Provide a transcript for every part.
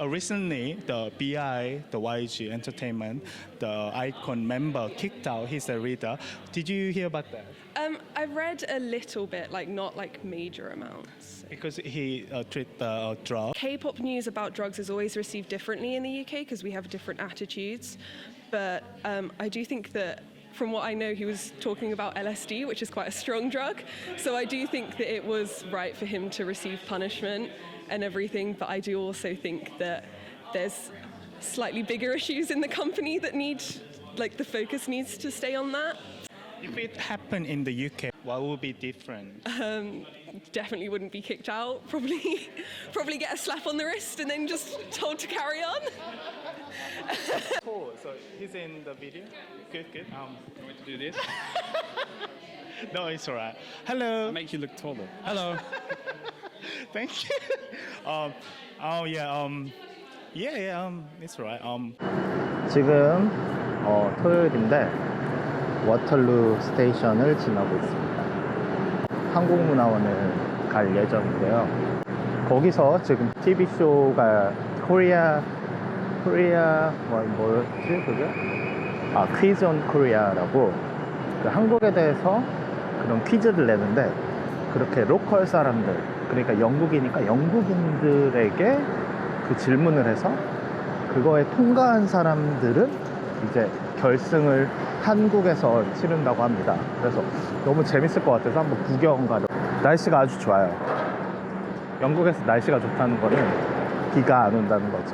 recently the BI, the YG Entertainment, the Icon member kicked out his reader. Did you hear about that? I've read a little bit, like not like major amounts. Because he treated the drug. K-pop news about drugs is always received differently in the UK because we have different attitudes. But I do think that from what I know, he was talking about LSD, which is quite a strong drug. So I do think that it was right for him to receive punishment and everything. But I do also think that there's slightly bigger issues in the company that need, like the focus needs to stay on that. If it happened in the UK, what would be different? Definitely wouldn't be kicked out. Probably get a slap on the wrist and then just told to carry on. Oh, so he's in the video. Good. You want me to do this? No, it's alright. Hello. I'll make you look taller. Hello. Thank you. It's alright. 지금 토요일인데 워털루 스테이션을 지나고 있습니다. 한국문화원을 갈 예정인데요. 거기서 지금 TV 쇼가 뭐였지 그게? 퀴즈 온 코리아라고 그 한국에 대해서 그런 퀴즈를 내는데 그렇게 로컬 사람들, 그러니까 영국이니까 영국인들에게 그 질문을 해서 그거에 통과한 사람들은 이제 결승을 한국에서 치른다고 합니다. 그래서 너무 재밌을 것 같아서 한번 구경 가려. 날씨가 아주 좋아요. 영국에서 날씨가 좋다는 거는 비가 안 온다는 거죠.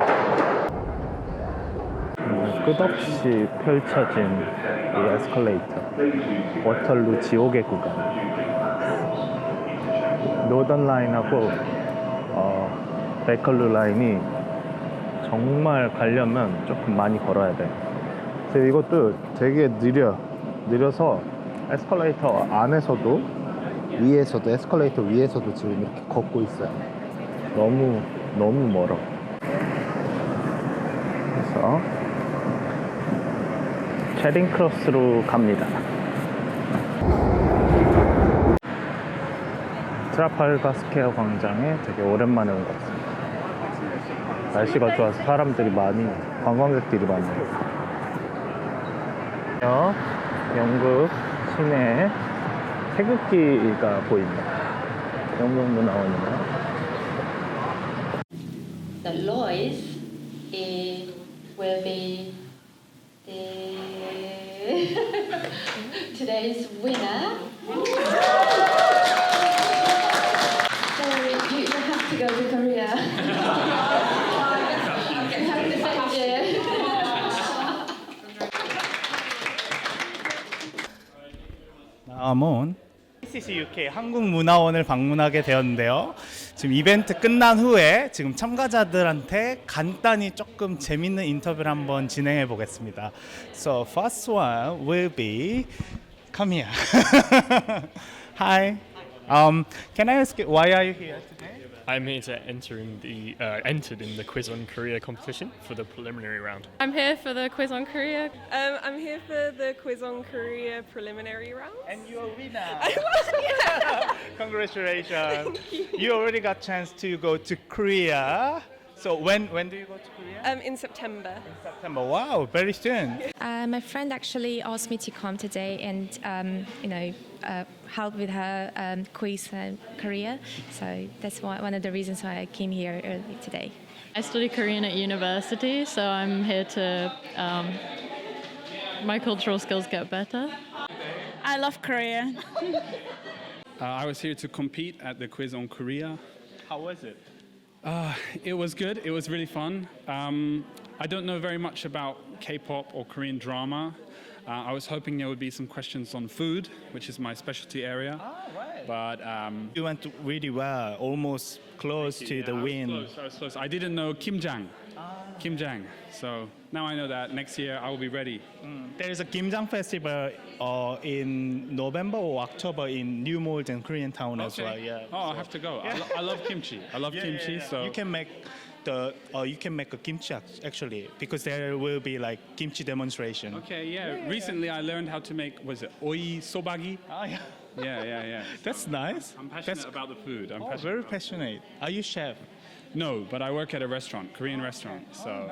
끝없이 펼쳐진 이 에스컬레이터, 워털루 지옥의 구간. 노던 라인하고 베이컬루 라인이 정말 가려면 조금 많이 걸어야 돼. 그래서 이것도 되게 느려서 에스컬레이터 안에서도 위에서도 에스컬레이터 위에서도 지금 이렇게 걷고 있어요. 너무 멀어. 그래서 체링 크로스로 갑니다. 트라팔가 스퀘어 광장에 되게 오랜만에 온 것 같습니다. 날씨가 좋아서 사람들이 관광객들이 많네요. 영국 시내에 태극기가 보입니다. 영국 문화원이네요. The noise will be today's winner. So you have to go to Korea. You have to thank you. 다음은 KCCUK 한국문화원을 방문하게 되었는데요. 지금 이벤트 끝난 후에 지금 참가자들한테 간단히 조금 재밌는 인터뷰를 한번 진행해 보겠습니다. So first one will be come here. Hi. Can I ask you why are you here today? I'm here to entered in the Quiz on Korea competition for the preliminary round. I'm here for the quiz on Korea. I'm here for the quiz on Korea preliminary round. And you're a winner. I won, yeah. Congratulations. You already got chance to go to Korea. So when do you go to Korea? In September. In September. Wow, very soon. My friend actually asked me to come today and help with her quiz in Korea. So that's one of the reasons why I came here early today. I study Korean at university, so I'm here to my cultural skills get better. I love Korea. I was here to compete at the Quiz on Korea. How was it? It was good. It was really fun. I don't know very much about K-pop or Korean drama. I was hoping there would be some questions on food, which is my specialty area. Right. But You went really well, almost close to the win. I was close. I didn't know Kimjang. Kimjang. So now I know that. Next year I will be ready. There is a Kimjang festival in November or October in New Malden, Korean town as well. Yeah. Oh, I have to go. I love kimchi. I love kimchi. So you can make a kimchi actually because there will be like kimchi demonstration. Okay, yeah. Recently I learned how to make oi sobagi. Yeah. Yeah. That's nice. I'm passionate about the food. Very passionate. Are you chef? No, but I work at a restaurant, Korean restaurant. So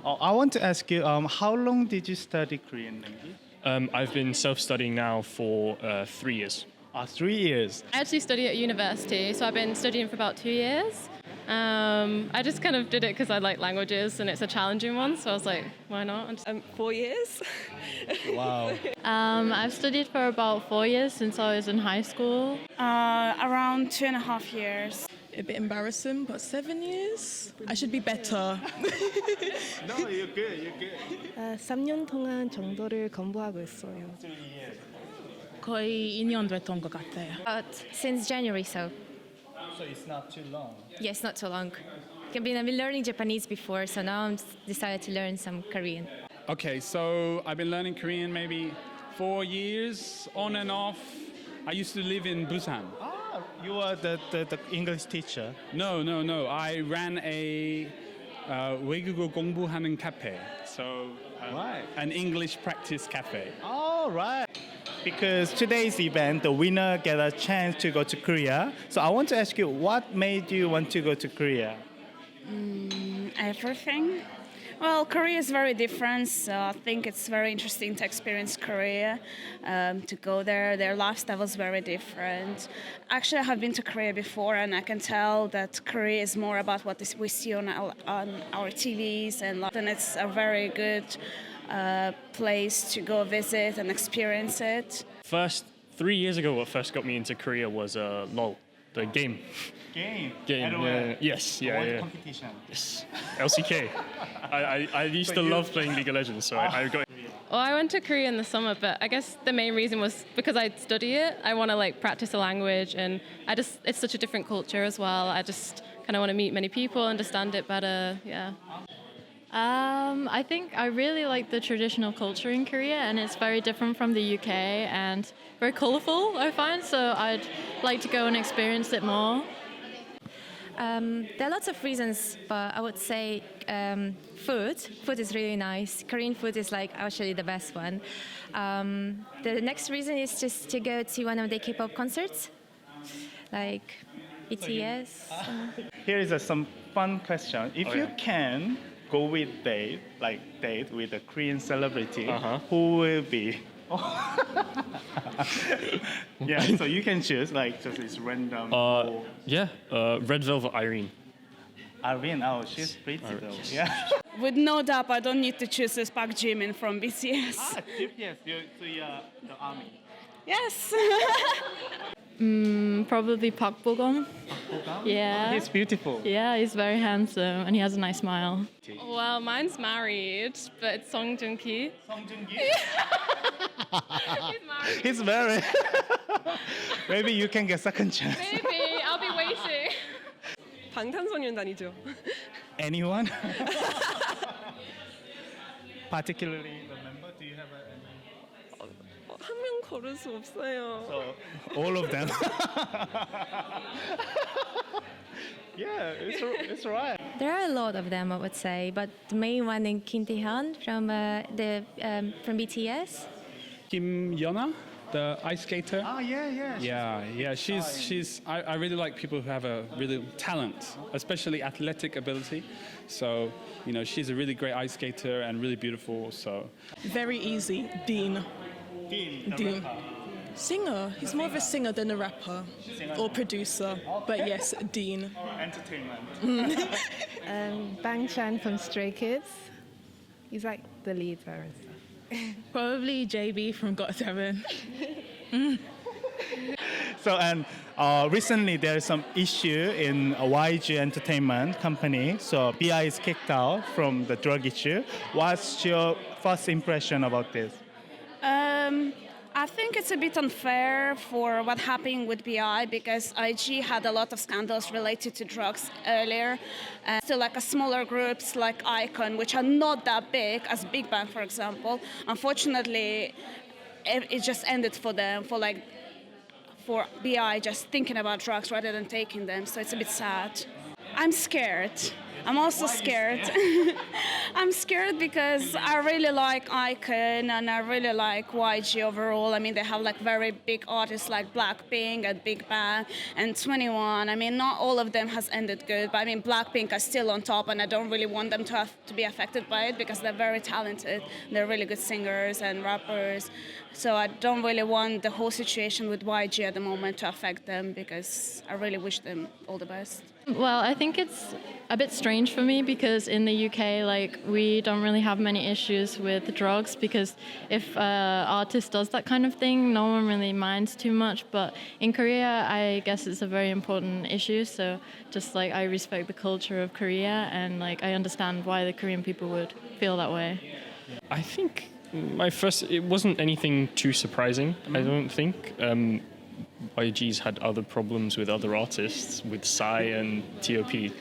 I want to ask you, how long did you study Korean language? I've been self-studying now for 3 years. 3 years. I actually study at university, so I've been studying for about 2 years. I just kind of did it because I like languages and it's a challenging one, so I was like, why not? 4 years. Wow. I've studied for about 4 years since I was in high school. Around 2.5 years. A bit embarrassing, but 7 years? I should be better. No, you're good, you're good. 3년 동안 정도를 공부하고 있어요. 거의 2년 됐던 것 같아요. But since January, so So it's not too long. yes, not so long. I've been learning Japanese before, so now I'm decided to learn some Korean. okay, so I've been learning Korean maybe 4 years on and off. I used to live in Busan. You are the English teacher. No. I ran a 외국어 공부하는 cafe. So Right. an English practice cafe. All right. Because today's event, the winner get a chance to go to Korea. So I want to ask you, what made you want to go to Korea? Everything. Well, Korea is very different, so I think it's very interesting to experience Korea, to go there. Their lifestyle was very different. Actually, I have been to Korea before, and I can tell that Korea is more about what we see on our TVs, and it's a very good place to go visit and experience it. First, 3 years ago, what first got me into Korea was LOL, the game. Game. Yes, yeah. Competition. Yes. LCK. I used to love playing League of Legends, so I got. Well, I went to Korea in the summer, but I guess the main reason was because I study it. I want to like practice the language, and it's such a different culture as well. I just kind of want to meet many people, understand it better. Yeah. I think I really like the traditional culture in Korea, and it's very different from the UK and very colourful, I find. So I'd like to go and experience it more. There are lots of reasons, but I would say food. Food is really nice. Korean food is like actually the best one. The next reason is just to go to one of the K-pop concerts, like BTS. Here is some fun question. If you yeah. can go with date with a Korean celebrity, Uh-huh. who will be? Yeah, so you can choose like just this random. Red Velvet Irene. Irene, oh, she's pretty though. Yeah. With no doubt, I don't need to choose this Park Jimin from BTS. Yes, you're the army. Yes. Probably Park Bo-gum. Yeah. He's beautiful. Yeah, he's very handsome and he has a nice smile. Well, mine's married, but it's Joong Ki. He's married. Maybe you can get second chance. Maybe I'll be waiting. 방탄소년단이죠. Anyone? Particularly the member? Do you have a? 한 명 고를 수 없어요. So all of them. Yeah, it's right. There are a lot of them, I would say, but the main one is Kim Taehyun from from BTS. Kim Yeona, the ice skater. Yeah. Yeah. She's. I really like people who have a really talent, especially athletic ability. So, she's a really great ice skater and really beautiful. So, Very easy. Dean. Dean. Singer. He's more of a singer than a rapper or producer. But yes, Dean. Entertainment. Bang Chan from Stray Kids. He's like the leader and stuff. Probably JB from Got Seven. So and recently there's some issue in a YG Entertainment company. So BI is kicked out from the drug issue. What's your first impression about this? I think it's a bit unfair for what happened with BI because IG had a lot of scandals related to drugs earlier. So like a smaller groups like Icon, which are not that big as Big Bang, for example. Unfortunately, it just ended for them for BI just thinking about drugs rather than taking them. So it's a bit sad. I'm scared. I'm also scared. I'm scared because I really like Icon and I really like YG overall. I mean, they have like very big artists like Blackpink and Big Bang and 21. I mean, not all of them has ended good, but I mean, Blackpink are still on top, and I don't really want them to be affected by it because they're very talented. They're really good singers and rappers. So I don't really want the whole situation with YG at the moment to affect them because I really wish them all the best. Well, I think it's a bit strange for me because in the UK, like, we don't really have many issues with drugs because if an artist does that kind of thing, no one really minds too much. But in Korea, I guess it's a very important issue. So just like I respect the culture of Korea and like I understand why the Korean people would feel that way. I think it wasn't anything too surprising, I don't think. YG's had other problems with other artists, with Psy and T.O.P.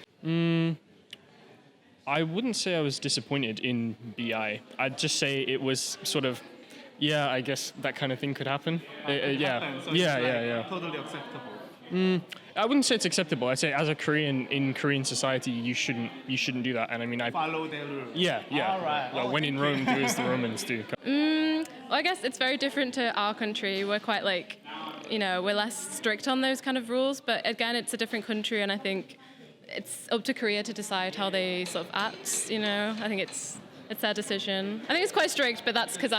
I wouldn't say I was disappointed in BI. I'd just say it was sort of, yeah, I guess that kind of thing could happen. Yeah. Totally acceptable. I wouldn't say it's acceptable. I'd say as a Korean in Korean society, you shouldn't do that. And I mean, Follow their rules. Yeah. All right. Well, when in Rome, do as the Romans do. Well, I guess it's very different to our country. We're quite like, we're less strict on those kind of rules. But again, it's a different country, and I think it's up to Korea to decide how they sort of act. I think it's their decision. I think it's quite strict, but that's because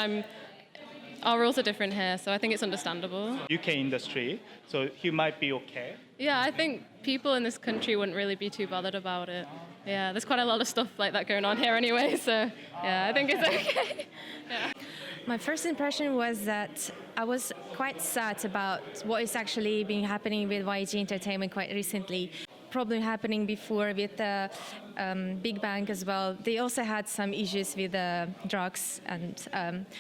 our rules are different here, so I think it's understandable. UK industry, so he might be okay. Yeah, I think people in this country wouldn't really be too bothered about it. Yeah, there's quite a lot of stuff like that going on here anyway, so yeah, I think it's okay. Yeah. My first impression was that I was quite sad about what is actually been happening with YG Entertainment quite recently. Problem happening before with Big Bang as well. They also had some issues with drugs,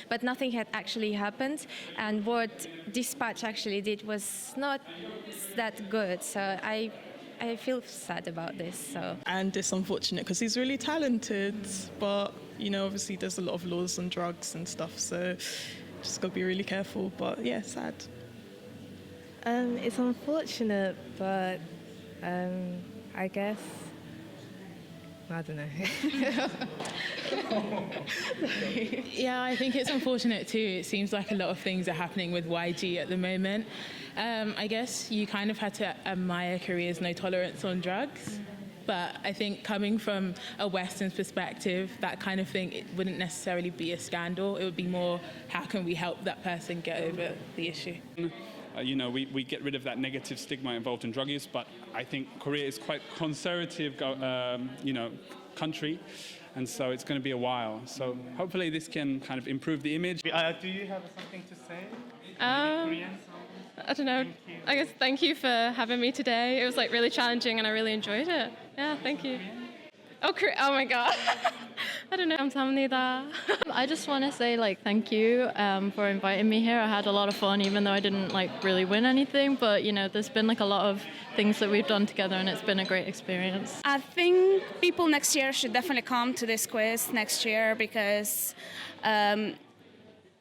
but nothing had actually happened. And what Dispatch actually did was not that good. So I feel sad about this. So. And it's unfortunate because he's really talented, but obviously there's a lot of laws on drugs and stuff. So just gotta be really careful. But yeah, sad. It's unfortunate, but I guess I don't know. Yeah, I think it's unfortunate too. It seems like a lot of things are happening with YG at the moment. I guess you kind of had to admire Korea's no tolerance on drugs. But I think coming from a Western perspective, that kind of thing, it wouldn't necessarily be a scandal. It would be more, how can we help that person get over the issue? We get rid of that negative stigma involved in drug use, but I think Korea is quite conservative, country, and so it's going to be a while. So hopefully this can kind of improve the image. Do you have something to say? Korean? I don't know. I guess thank you for having me today. It was like really challenging and I really enjoyed it. Yeah, thank you. Oh my God. I don't know. 감사합니다. I just want to say thank you for inviting me here. I had a lot of fun, even though I didn't really win anything. But there's been a lot of things that we've done together, and it's been a great experience. I think people next year should definitely come to this quiz next year because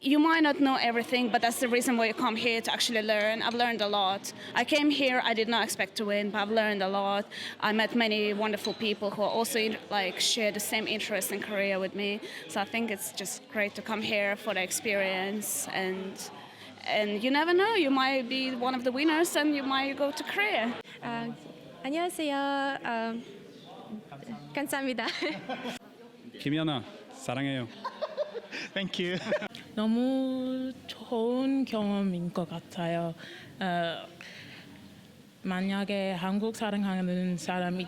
you might not know everything, but that's the reason why you come here to actually learn. I've learned a lot. I came here, I did not expect to win, but I've learned a lot. I met many wonderful people who also share the same interest in Korea with me. So I think it's just great to come here for the experience, and you never know, you might be one of the winners and you might go to Korea. 안녕하세요. 감사합니다. 김연아, 사랑해요. Thank you. 너무 좋은 경험인 것 같아요. 만약에 한국 사랑하는 사람이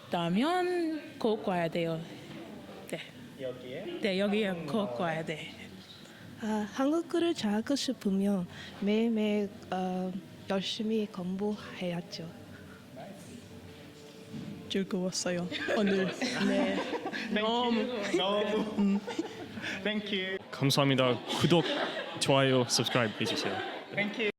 있다면 꼭 와야 돼요. 네. 여기에? 네, 여기에 꼭 와야 돼. 한국어를 잘하고 싶으면 매일매일 열심히 공부해야죠. 즐거웠어요. 오늘. 네. 너무. Thank you. 감사합니다. 구독, 좋아요, subscribe 해주세요. Thank you.